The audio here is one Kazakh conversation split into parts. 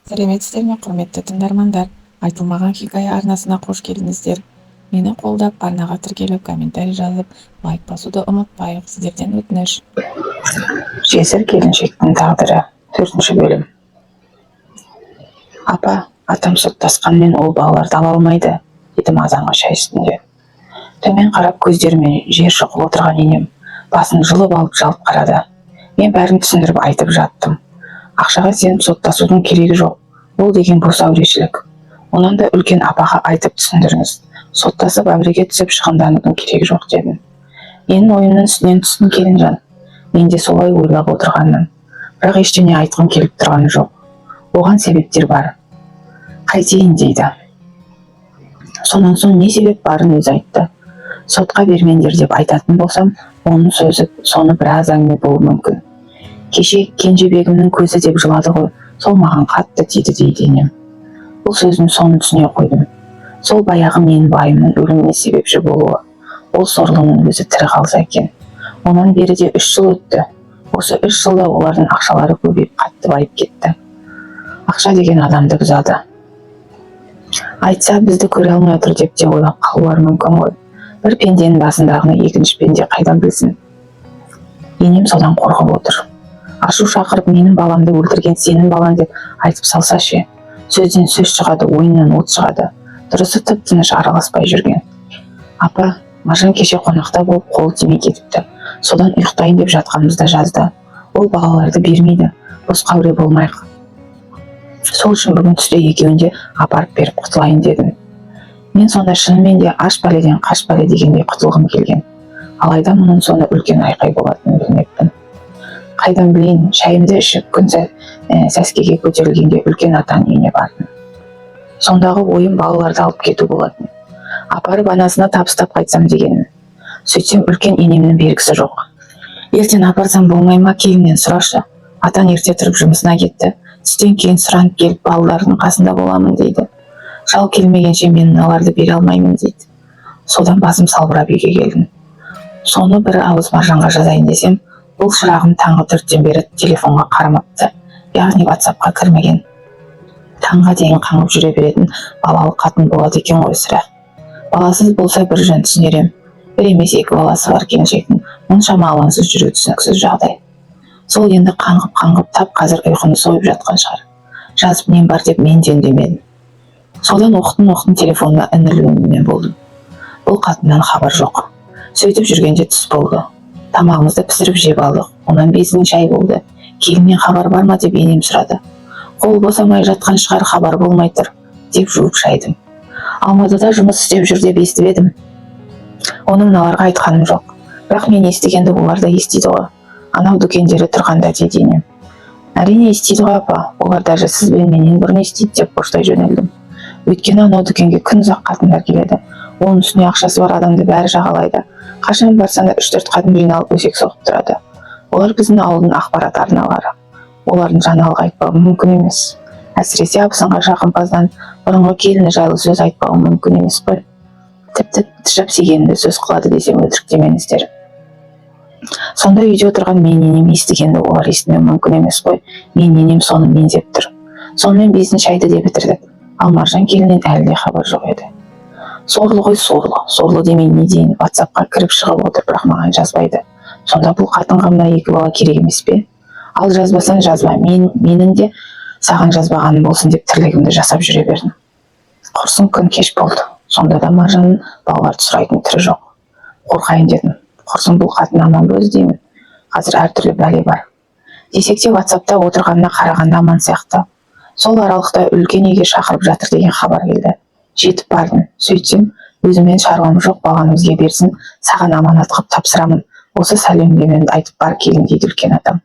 Сәлеметсіздер ме, құрметті тыңдармандар? Айтылмаған хикая арнасына қош келдіңіздер. Мені қолдап, арнаға тіркеліп, комментарий жазып, лайк басуды ұмытпайық. Сіздерден өтініш. Жесір келіншектің тағдыры. 4-ші бөлім. Апа, атам соттасқанмен ол балаларды ала алмайды, деді мазаңға шай үстінде. Төмен қарап көздерімен жер шұқып отырған енем басын жылып алып жалт қарады. Мен бәрін түсіндіріп айтып жаттым. Ақшаға сеніп соттасудың керегі жоқ. Ол деген бос әурешілік. Онан да үлкен апаға айтып түсіндіріңіз. Соттасып әуреге түсіп шығынданудың керегі жоқ дедім. Менің ойымның үстінен түстің келінжан. Мен де солай ойлап отырғанмын. Бірақ ештеңе айтқым келіп тұрғаны жоқ. Оған себептер бар. Қайтейін дейді. Сонан соң не себеп барын өзі айтты. Сотқа бермеңдер деп айтатын болсам, оның сөзі соны біраз әңгіме болуы мүмкін. Кеше Кенжебегімнің көзі деп жылады ғой, сол маған қатты тиді дейді енем. Бұл сөздің соны түсіне қойдым. Сол баяғы менің байымның өліміне себепші болуы. Ол сорлының өзі тірі қалса екен. Онан бері де 3 жыл өтті. Осы 3 жылда олардың ақшалары көбейіп қатты байып кетті. Ақша деген адамды бұзады. Айтса бізді көре алмай отыр деп те ойлап қалулары мүмкін ғой. Бір пенденің басындағыны екінші пенде қайдан білсін? Енем содан қорқып отыр. Ашу шақырып менің баламды өлтірген сенің балаң деп айтып салса ше. Сөзден сөз шығады, ойыннан от шығады. Дұрысы тып-тыныш араласпай жүрген. Апа, Маржан кеше қонақта болып қолы тимей кетіпті. Содан ұйықтайын деп жатқанымызда жазды. Ол балаларды бермейді, босқа әуре болмайық. Сол үшін бүгін түсте екеуінде апарып беріп құтылайын дедім. Мен сонда шынымен де аш пәледен қаш пәле дегендей құтылғым келген. Алайда мұның соңы үлкен айқай болатынын білмеппін. Қайдан білейін, шайымды ішіп күн сәскеге көтерілгенде үлкен атаның үйіне бардым. Сондағы ойым балаларды алып кету болатын. Апарып анасына табыстап қайтсам дегенім. Сөйтсем үлкен енемнің бергісі жоқ. Ертең апарсам болмай ма, кейіннен сұрашы. Атаң ерте тұрып жұмысына кетті. Түстен кейін сұранып келіп балалардың қасында боламын дейді. Жау келмегенше мен мыналарды бере алмаймын дейді. Содан басым салбырап үйге келдім. Соны бір ауыз Маржанға жазайын десем, бұл шырағым таңғы 4-тен бері телефонға қарамапты, яғни WhatsAppқа кірмеген. Таңға дейін қаңғып жүре беретін балалы қатын болады екен ғой сірә. Баласыз болса бір жөн түсінерем. Бір емес 2 баласы бар келіншектің мұншама алаңсыз жүруі түсініксіз жағдай. Сол енді қаңғып тап қазір ұйқыны сойып жатқан шығар. Жазып нем бар деп мен де үндемедім. Содан оқтын телефонына үңілумен болдым. Бұл қатыннан хабар жоқ. Сөйтіп жүргенде түс болды. Тамағымызды пісіріп жеп алдық. Онан бесінің шай болды. Келіннен хабар бар ма деп енем сұрады. Қол босамай жатқан шығар, хабар болмай тұр деп жуып шайдым. Алматыда жұмыс істеп жүр деп естіп едім. Оны мыналарға айтқаным жоқ. Бірақ мен естігенді олар да естиді ғой. Анау дүкендері тұрғанда дейді енем. Әрине естиді ғой апа. Олар даже сіз бен менен бұрын естиді деп қоштай жөнелдім. Өйткені анау дүкенге күн ұзақ қатындар келеді. Оның үстіне ақшасы бар адамды бәрі жағалайды. Қашан барсаң да 3-4 қатын жиналып өсек соғып тұрады. Олар біздің ауылдың ақпарат арналары. Олардың жаңалық айтпауы мүмкін емес. Әсіресе абысынға жақынпаздан бұрынғы келіні жайлы сөз айтпауы мүмкін емес қой. Тіпті тышап сигенді сөз қылады десем өтірік демеңіздер. Сонда үйде отырған мен енем естігенді олар естімеу мүмкін емес қой. Мен енем соны меңзеп тұр. Сонымен бесін шайды де бітірдік. Ал Маржан келіннен әлі де хабар жоқ еді. Сорлы ғой сорлы. Сорлы демей не дейін, WhatsAppқа кіріп шығып отыр, бірақ маған жазбайды. Сонда бұл қатынға мына 2 бала керек емес пе? Ал жазбасаң жазба, менің де саған жазбағаным болсын деп тірлігімді жасап жүре бердім. Құрсын күн кеш болды. Сонда да Маржанның балаларды сұрайтын түрі жоқ. Қорқайын дедім. Құрсын бұл қатын аман өзі деймін. Қазір әртүрлі бәле бар. Десек те WhatsAppта отырғанына қарағанда аман сияқты. Сол аралықта үлкен үйге шақырып жатыр деген хабар келді. Жетіп бардым. Сөйтсем, өзіммен шаруам жоқ, баланы бізге берсін, саған аманат қып тапсырамын. Осы сәлемдемемді айтып бар келін дейді үлкен атам.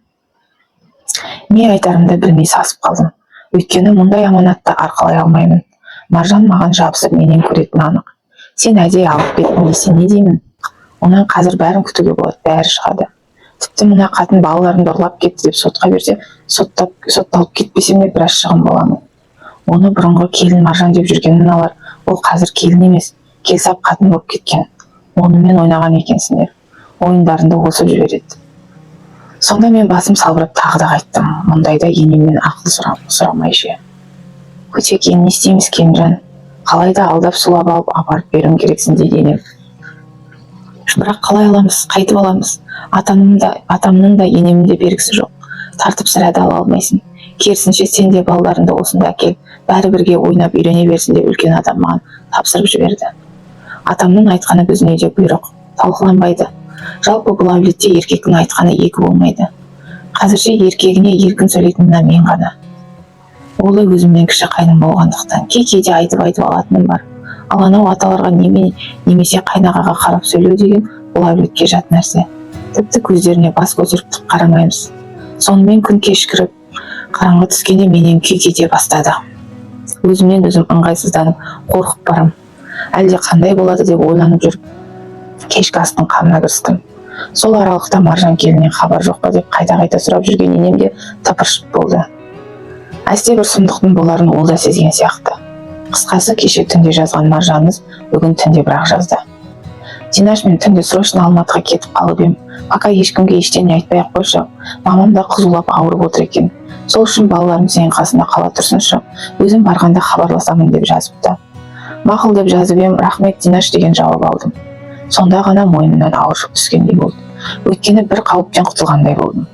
Не айтарымды білмей сасып қалдым. Өйткені мұндай аманатты арқалай алмаймын. Маржан маған жабысып менен көретін анық. Сен әдейі алып кеттің десе не деймін? Онан қазір бәрін күтуге болады, бәрі шығады. Тіпті мына қатын балаларымды ұрлап кетті деп сотқа берсе, сотталып кетпесем де біраз шығын боламын. Оны бұрынғы келін Маржан деп жүрген мыналар, ол қазір келін емес, келсап қатын болып кеткен. Онымен ойнаған екенсіңдер. Ойындарында осып жібереді. Сонда мен басым салбырап тағы да қайттым. Мұндайда енемнен ақыл сұрамай ше. Көтекең, не істейміз Келінжан? Қалайда алдап сулап алып апарып беруім керексің дейді енем. Бірақ қалай аламыз, қайтып аламыз? Атамның да енемнің де бергісі жоқ. Тартып сірә да ала алмайсың. Керісінше сен де балаларыңды осында әкел, бәрі бірге ойнап үйрене берсін деп үлкен адам маған тапсырып жіберді. Атамның айтқаны біздің үйде бұйрық, талқыланбайды. Жалпы бұл әулетте еркектің айтқаны екі болмайды. Қазірше еркегіне еркін сөйлейтін мына мен ғана. Ол да өзімнен кіші қайным болғандықтан кейде айтып алатыным бар. Ал анау аталарға немесе қайнағаға қарап сөйлеу деген бұл әулетке жат нәрсе. Тіпті көздеріне бас көтеріп түк қарамаймыз. Сонымен күн кешкіріп, қараңғы түскенде менен күй кете бастады. Өзімнен өзім ыңғайсызданып, қорқып барам. Әлде қандай болады деп ойланып жүріп, кешкі астың қамына кірістім. Сол аралықта Маржан келіннен хабар жоқ па деп қайта сұрап жүрген енемге тыпыршып болды. Әсте бір сұмдықтың боларын ол да сезген сияқты. Қысқасы, кеше түнде жазған Маржанымыз бүгін түнде бірақ жазды. Динаш, мен түнде срочно Алматыға кетіп қалып ем. Ака ешкімге ештеңе айтпай-ақ қойшы. Мамам да қызулап ауырып отыр екен. Сол үшін балаларым сенің қасында қала тұрсыншы. Өзім барғанда хабарласамын деп жазыпты. Мақұл деп жазып ем, рахмет Динаш деген жауап алдым. Сонда ғана мойнымнан ауыр жүк түскендей болды. Өйткені бір қауіптен құтылғандай болдым.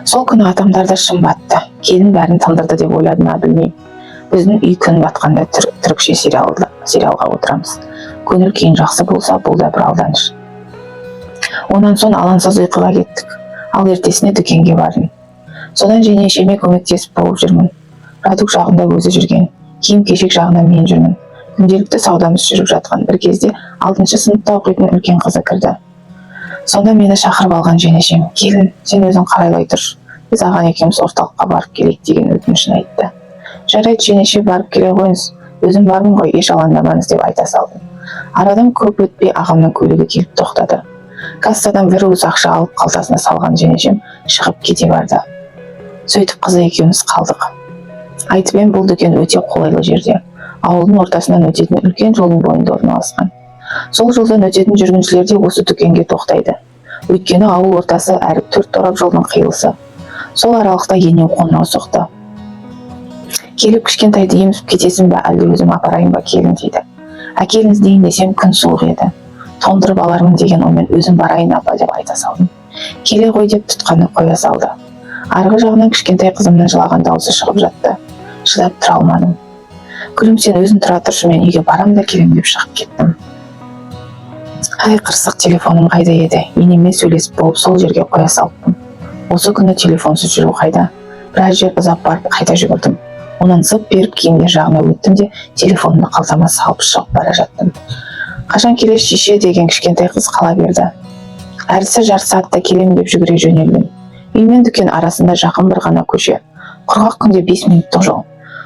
Сол күні атамдарда шым батты. Келін бәрін тындырды деп ойладым, білмеймін. Біздің үй күн батқанда түрікше сериалға отырамыз. Көңіл кейін жақсы болса, бұл да бір алданыш. Онан соң алаңсыз ұйқыға кеттік. Ал ертесіне дүкенге бардым. Содан жеңешеме көмектесіп болып жүрмін. Продукт жағында өзі жүрген, киім-кешек жағында мен жүрмін. Күнделікті саудамыз жүріп жатқан бір кезде 6-шы сыныпта оқитын үлкен қызы кірді. Сонда мені шақырып алған жеңешем, келін, сен өзің қарайлай тұршы. Біз ағаң екеуміз орталыққа барып келейік деген өтінішін айтты. Жарайды жеңеше, барып келе қойыңыз. Өзім бармын ғой, еш алаңдамаңыз деп айта салдым. Арадан көп өтпей ағамның көлігі келіп тоқтады. Кассадан бір уыс ақша алып қалтасына салған жеңешем шығып кете барды. Сөйтіп қызы екеуміз қалдық. Айтып ем, бұл дүкен өте қолайлы жерде. Ауылдың ортасынан өтетін үлкен жолдың бойында орналасқан. Сол жолдан өтетін жүргіншілер де осы дүкенге тоқтайды. Өйткені ауыл ортасы әрі 4 торап жолдың қиылысы. Сол аралықта енем қоңырау соқты. Келіп кішкентайды емізіп кетесің бе, әлде өзім апарайын ба келін дейді. Әкеліңіз дейін десем күн суық еді. Тоңдырып алармын деген оймен өзім барайын апа деп айта салдым. Келе ғой деп тұтқаны қоя салды. Арғы жағынан кішкентай қызымның жылаған дауысы шығып жатты. Шыдап тұра алмадым. Күлім, сен өзің тұра тұршы, мен үйге барам да келем деп шығып кеттім. Ай қырсық, телефоным қайда еді? Енеммен сөйлесіп болып сол жерге қоя салыппын. Осы күні телефонсыз жүру қайда? Біраз жер ұзап барып қайта жүгірдім. Онан зып беріп киімдер жағына өттім де телефонымды қалтама салып шығып бара жаттым. Қашан келеш шеше деген кішкентай қыз қала берді. Әрісі жарты сағатта келем деп жүгіре жөнелдім. Үй мен дүкен арасында жақын бір ғана көше. Құрғақ күнде 5 минуттық жол.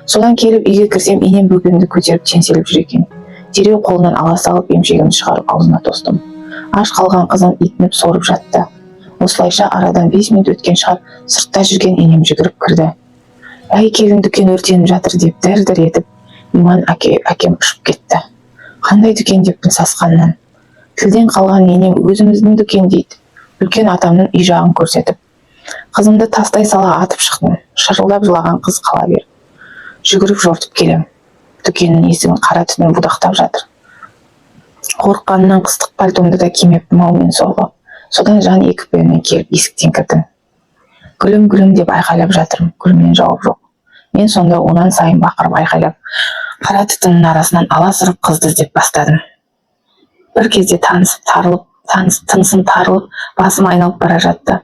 Содан келіп үйге кірсем, енем бөпемді көтеріп теңселіп жүр екен. Дереу қолынан ала салып емшегімді шығарып аузына тостым. Аш қалған қызым итініп сорып жатты. Осылайша арадан 5 минут өткен шығар, сыртта жүрген енем жүгіріп кірді. Әй келін, дүкен өртеніп жатыр деп дір-дір етіп, иман әкем ұшып кетті. Қандай дүкен деппін сасқаннан. Тілден қалған енем өзіміздің дүкен дейді. Үлкен атамның үй жағын көрсетіп. Қызымды тастай сала атып шықтым. Шырылдап жылаған қыз қала берді. Жүгіріп жортып келем. Дүкеннің есігін қара түтін будақтап жатыр. Қорыққанынан қыстық пальтомды да кимеппін аумен сорлап. Содан жан екі бөлмен келіп есіктен кірдім. Гүлім, гүлім деп айқайлап жатырмын. Гүлімнен жауап жоқ. Мен сонда онан сайын бақырып айқайлап, қара түтіннің арасынан аласырып қызды іздеп бастадым. Бір кезде тынысым тарылып, басым айналып бара жатты.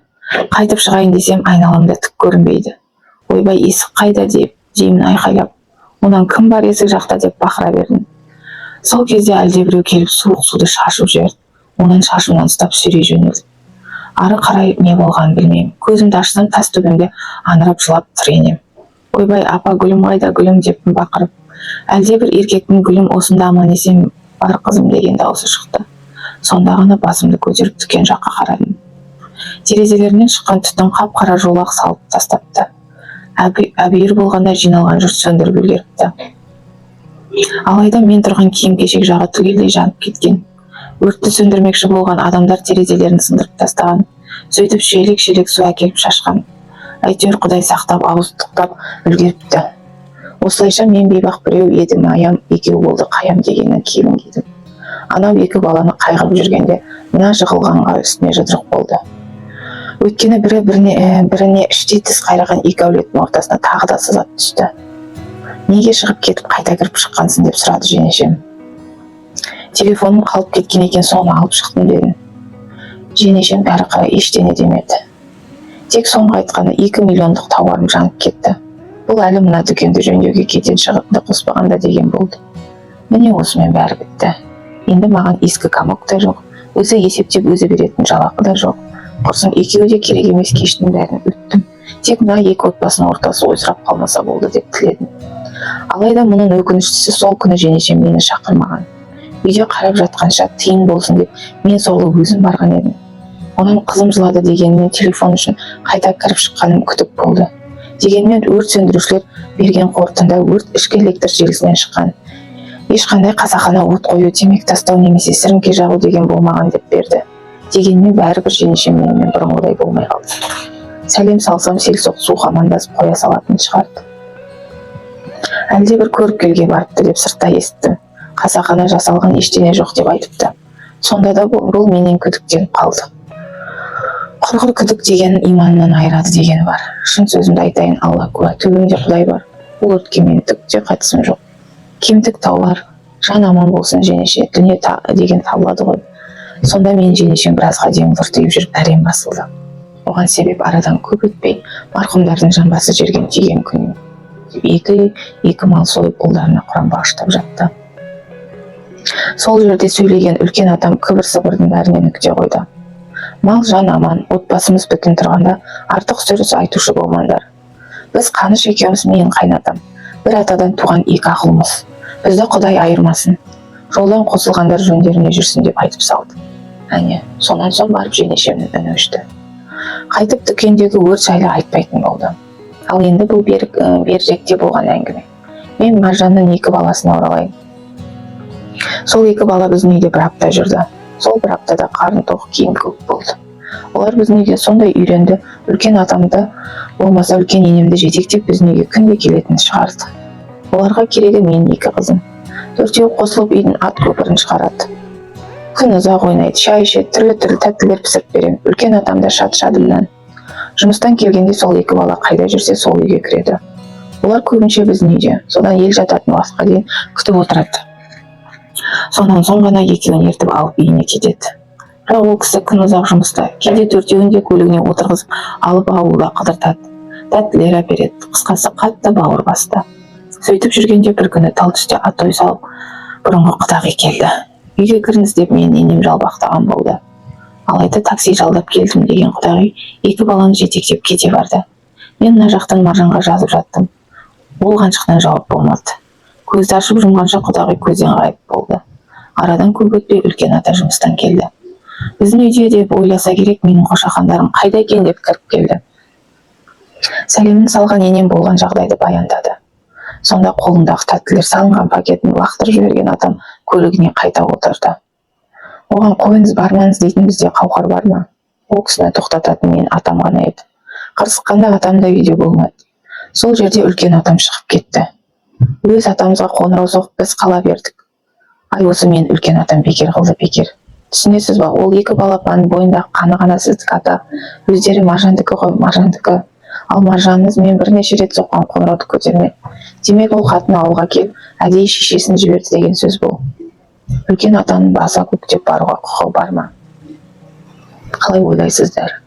Қайтып шығайын десем, айналамда түк көрінбейді. Ойбай, есік қайда деймін айқайлап. Онан кім бар есік жақта деп бақыра бердім. Сол кезде әлдебіреу келіп суық суды шашып жіберді. Онан шашымнан ұстап сүйрей жөнелді. Ары қарай не болғанын білмеймін. Көзімді ашсам, тас төбемде аңырап жылап тұр енем. Ойбай, апа, гүлім қайда, гүлім деппін бақырып. Әлдебір еркектің гүлім осында аман есен бар қызым деген дауысы шықты. Сонда ғана басымды көтеріп дүкен жаққа қарадым. Терезелерінен шыққан түтін қап-қара жолақ салып тастапты. Әбүйір болғанда жиналған жұрт сөндіріп үлгеріпті. Алайда мен тұрған киім-кешек жағы түгелдей жанып кеткен. Өртті сөндірмекші болған адамдар терезелерін сындырып тастаған. Сөйтіп шелек-шелек су әкеліп шашқан. Әйтеуір Құдай сақтап, ауыз тұқтап үлгеріпті. Осылайша мен бейбақ біреу едім аям, екеу болды қаям дегеннің кебін кидім. Анау екі баланы қайғырып жүргенде мына жығылғанға үстіне жұдырық болды. Өйткені біріне іштей тіс қайраған екі әулеттің ортасына тағы да сызат түсті. Неге шығып кетіп қайта кіріп шыққансың деп сұрады жеңешем. Телефоным қалып кеткен екен, соны алып шықтым дедім. Жеңешем бәрі қарай ештеңе демеді. Тек соңғы айтқаны 2 миллиондық тауарым жанып кетті. Бұл әлі мына дүкенді жөндеуге кетен шығынды қоспағанда деген болды. Міне осымен бәрі бітті. Енді маған ескі комок та жоқ, өзі есептеп өзі беретін жалақы да жоқ. Құрсын екеуі де керек емес кештің бәрін өттім. Тек мына екі отбасының ортасы ойсырап қалмаса болды деп тіледім. Алайда мұның өкініштісі сол күні жеңешем мені шақырмаған. Үйде қарап жатқанша тиын болсын деп мен сорлы өзім барған едім. Онан қызым жылады дегенмен телефон үшін қайта кіріп шыққаным күтік болды. Дегенмен өрт сөндірушілер берген қорытында өрт ішкі электр желісінен шыққан. Ешқандай қасақана от қою, темекі тастау немесе сіріңке жағу деген болмаған деп берді. Дегенмен бәрібір жеңешем менімен бұрынғыдай болмай қалды. Сәлем салсам селсоқ суық амандасып қоя салатын шығарды. Әлде бір көріп келге барыпты деп сыртта естіттім. Қасақана жасалған ештеңе жоқ деп айтыпты. Сонда да бұл менен күдіктеніп қалды. Құрғыр күдік деген иманнан айырады дегені бар. Шын сөзімді айтайын, Алла куә, төбемде Құдай бар. Бұл өртке менің түк те қатысым жоқ. Кемдік таулар, жан аман болсын жеңеше, дүние деген табылады ғой. Сонда мен жеңешем біразға дейін бұртиып жүріп әрең басылды. Оған себеп арадан көп өтпей марқұмдардың жамбасы жерге тиген күн. Екі мал сойып ұлдарына құран бағыштап жатты. Сол жерде сөйлеген үлкен атам күбір-сыбырдың бәріне нүкте қойды. Мал жан аман, отбасымыз бүтін тұрғанда артық сөз айтушы болмаңдар. Біз Қаныш екеуміз мен қайнатам. Бір атадан туған екі ақылмыз. Бізді Құдай айырмасын. Жолдан қосылғандар жөндеріне жүрсін деп айтып салды. Әне, сонан соң барып жеңешемнің үні өшті. Қайтып дүкендегі өрт жайлы айтпайтын болды. Ал енді бұл беріректе болған әңгіме. Мен Маржанның екі баласына оралайын. Сол екі бала біздің үйде бір апта жүрді. Сол бір аптада қарын тоқ, киім көк болды. Олар біздің үйге сондай үйренді, үлкен атамды болмаса үлкен енемді жетектеп біздің үйге күнде келетін шығарды. Оларға керегі мен екі қызым. Төртеу қосылып үйдің ат көпірін шығарады. Күн ұзақ ойнайды, шай ішеді, түрлі тәттілер пісіріп берем. Үлкен атам да шат-шадымнан. Жұмыстан келгенде сол екі бала қайда жүрсе сол үйге кіреді. Олар көбінше біздің үйде, содан ел жататын уақытқа дейін күтіп отырады. Сонан соң ғана екеуін ертіп алып үйіне кетеді. Бірақ ол кісі күн ұзақ жұмыста, кейде төртеуін де көлігіне отырғызып алып ауылда қыдыртады. Тәттілер әпереді, қысқасы қатты бауыр басты. Сөйтіп жүргенде бір күні тал түсте атой салып бұрынғы құдағи келді. Үйге кіріңіз деп мен енем жалбақтаған болды. Алайда такси жалдап келдім деген құдағи екі баланы жетектеп кете барды. Мен мына жақтан Маржанға жазып жаттым. Ол қаншықтан жауап болмады. Көзді ашып жұмғанша құдағи көзден ғайып болды. Арадан көп өтпей үлкен ата жұмыстан келді. Біздің үйде деп ойласа керек, менің қошақандарым қайда екен деп кіріп келді. Сәлемін салған енем болған жағдайды баяндады. Сонда қолындағы тәттілер салынған пакетін лақтырып жіберген атам көлігіне қайта отырды. Оған қойыңыз бармаңыз дейтін бізде қауқар бар ма? Ол кісіні тоқтататын мен атам ғана еді. Қырсыққанда атам да үйде болмады. Сол жерде үлкен атам шығып кетті. Өз атамызға қоңырау соғып біз қала бердік. Ай, осы мен үлкен атам бекер қылды, бекер. Түсінесіз ба, ол екі балапанның бойындағы қаны ғана сіздікі ата. Өздері Маржандікі ғой, Маржандікі. Ал Маржанымыз мен бірнеше рет соққан қоңырауды көтермеді. Демек ол қатын ауылға келіп, әдейі шешесін жіберді деген сөз бұл. Үлкен атаның баса көктеп баруға құқығы бар ма? Қалай ойлайсыздар?